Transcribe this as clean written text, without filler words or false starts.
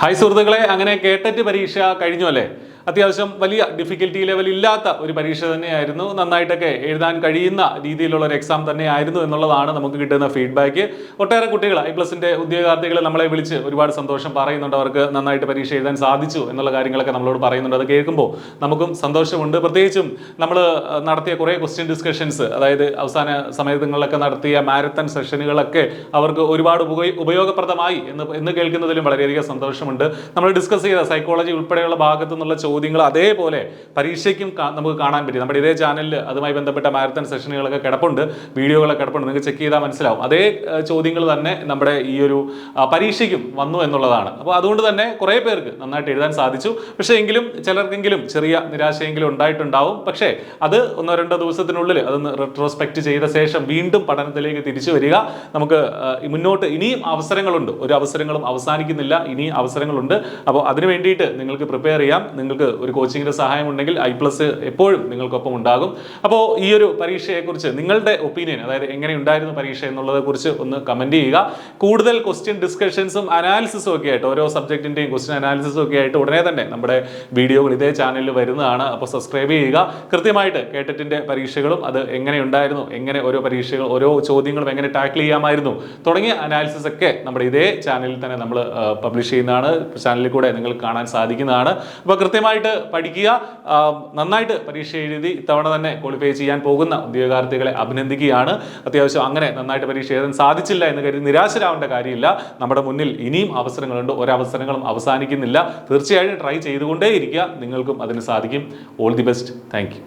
Hi സുഹൃത്തുക്കളെ, അങ്ങനെ കേട്ടറ്റ് പരീക്ഷ കഴിഞ്ഞു അല്ലേ? അത്യാവശ്യം വലിയ ഡിഫിക്കൽറ്റി ലെവൽ ഇല്ലാത്ത ഒരു പരീക്ഷ തന്നെയായിരുന്നു. നന്നായിട്ടൊക്കെ എഴുതാൻ കഴിയുന്ന രീതിയിലുള്ള ഒരു എക്സാം തന്നെയായിരുന്നു എന്നുള്ളതാണ് നമുക്ക് കിട്ടുന്ന ഫീഡ്ബാക്ക്. ഒട്ടേറെ കുട്ടികൾ ഐ+ന്റെ ഉദ്യോഗാർത്ഥികൾ നമ്മളെ വിളിച്ച് ഒരുപാട് സന്തോഷം പറയുന്നുണ്ട്. അവർക്ക് നന്നായിട്ട് പരീക്ഷ എഴുതാൻ സാധിച്ചു എന്നുള്ള കാര്യങ്ങളൊക്കെ നമ്മളോട് പറയുന്നുണ്ട്. അത് കേൾക്കുമ്പോൾ നമുക്കും സന്തോഷമുണ്ട്. പ്രത്യേകിച്ചും നമ്മൾ നടത്തിയ കുറേ ക്വസ്റ്റ്യൻ ഡിസ്കഷൻസ്, അതായത് അവസാന സമയങ്ങളിലൊക്കെ നടത്തിയ മാരത്തൺ സെഷനുകളൊക്കെ അവർക്ക് ഒരുപാട് ഉപയോഗപ്രദമായി എന്ന് കേൾക്കുന്നതിലും വളരെയധികം സന്തോഷമുണ്ട്. നമ്മൾ ഡിസ്കസ് ചെയ്ത സൈക്കോളജി ഉൾപ്പെടെയുള്ള ഭാഗത്തു നിന്നുള്ള ചോദ്യങ്ങൾ അതേപോലെ പരീക്ഷയ്ക്കും നമുക്ക് കാണാൻ പറ്റി. നമ്മുടെ ഇതേ ചാനലിൽ അതുമായി ബന്ധപ്പെട്ട മാരത്തൺ സെഷനുകളൊക്കെ കിടപ്പുണ്ട്, വീഡിയോകളൊക്കെ കിടപ്പുണ്ട്. നിങ്ങൾക്ക് ചെക്ക് ചെയ്താൽ മനസ്സിലാവും. അതേ ചോദ്യങ്ങൾ തന്നെ നമ്മുടെ ഈ ഒരു പരീക്ഷയ്ക്കും വന്നു എന്നുള്ളതാണ്. അപ്പോൾ അതുകൊണ്ട് തന്നെ കുറേ പേർക്ക് നന്നായിട്ട് എഴുതാൻ സാധിച്ചു. പക്ഷേ എങ്കിലും ചിലർക്കെങ്കിലും ചെറിയ നിരാശയെങ്കിലും ഉണ്ടായിട്ടുണ്ടാവും. പക്ഷേ അത് 1-2 ദിവസത്തിനുള്ളിൽ അതൊന്ന് റെട്രോസ്പെക്ട് ചെയ്ത ശേഷം വീണ്ടും പഠനത്തിലേക്ക് തിരിച്ചു വരിക. നമുക്ക് മുന്നോട്ട് ഇനിയും അവസരങ്ങളുണ്ട്, ഒരു അവസരങ്ങളും അവസാനിക്കുന്നില്ല, ഇനിയും അവസരങ്ങളുണ്ട്. അപ്പോൾ അതിനു വേണ്ടിയിട്ട് നിങ്ങൾക്ക് പ്രിപ്പയർ ചെയ്യാം. നിങ്ങൾക്ക് ഒരു കോച്ചിങ്ങിന്റെ സഹായം ഉണ്ടെങ്കിൽ ഐ+ എപ്പോഴും നിങ്ങൾക്കൊപ്പം ഉണ്ടാകും. അപ്പോൾ ഈ ഒരു പരീക്ഷയെക്കുറിച്ച് നിങ്ങളുടെ ഒപ്പീനിയൻ, അതായത് എങ്ങനെയുണ്ടായിരുന്നു പരീക്ഷ എന്നുള്ളതെ കുറിച്ച് ഒന്ന് കമന്റ് ചെയ്യുക. കൂടുതൽ ക്വസ്റ്റ്യൻ ഡിസ്കഷൻസും അനാലിസിസും ഒക്കെ ആയിട്ട്, ഓരോ സബ്ജക്റ്റിന്റെയും ക്വസ്റ്റ്യൻ അനാലിസിസും ഒക്കെ ആയിട്ട് ഉടനെ തന്നെ നമ്മുടെ വീഡിയോകൾ ഇതേ ചാനലിൽ വരുന്നതാണ്. അപ്പോൾ സബ്സ്ക്രൈബ് ചെയ്യുക. കൃത്യമായിട്ട് കേട്ടറ്റിന്റെ പരീക്ഷകളും അത് എങ്ങനെയുണ്ടായിരുന്നു, എങ്ങനെ ഓരോ പരീക്ഷകൾ ഓരോ ചോദ്യങ്ങളും എങ്ങനെ ടാക്കിൾ ചെയ്യാമായിരുന്നു തുടങ്ങിയ അനാലിസിസ് ഒക്കെ നമ്മുടെ ഇതേ ചാനലിൽ തന്നെ നമ്മൾ പബ്ലിഷ് ചെയ്യുന്നതാണ്. ചാനലിൽ കൂടെ നിങ്ങൾക്ക് കാണാൻ സാധിക്കുന്നതാണ്. അപ്പോൾ കൃത്യമായിട്ട് പഠിക്കുക. നന്നായിട്ട് പരീക്ഷ എഴുതി ഇത്തവണ തന്നെ ക്വാളിഫൈ ചെയ്യാൻ പോകുന്ന ഉദ്യോഗാർത്ഥികളെ അഭിനന്ദിക്കുകയാണ്. അത്യാവശ്യം അങ്ങനെ നന്നായിട്ട് പരീക്ഷ എഴുതാൻ സാധിച്ചില്ല എന്ന് കരുതി നിരാശരാവേണ്ട കാര്യമില്ല. നമ്മുടെ മുന്നിൽ ഇനിയും അവസരങ്ങളുണ്ട്, ഒരവസരങ്ങളും അവസാനിക്കുന്നില്ല. തീർച്ചയായും ട്രൈ ചെയ്തുകൊണ്ടേയിരിക്കുക. നിങ്ങൾക്കും അതിന് സാധിക്കും. All the best. Thank you.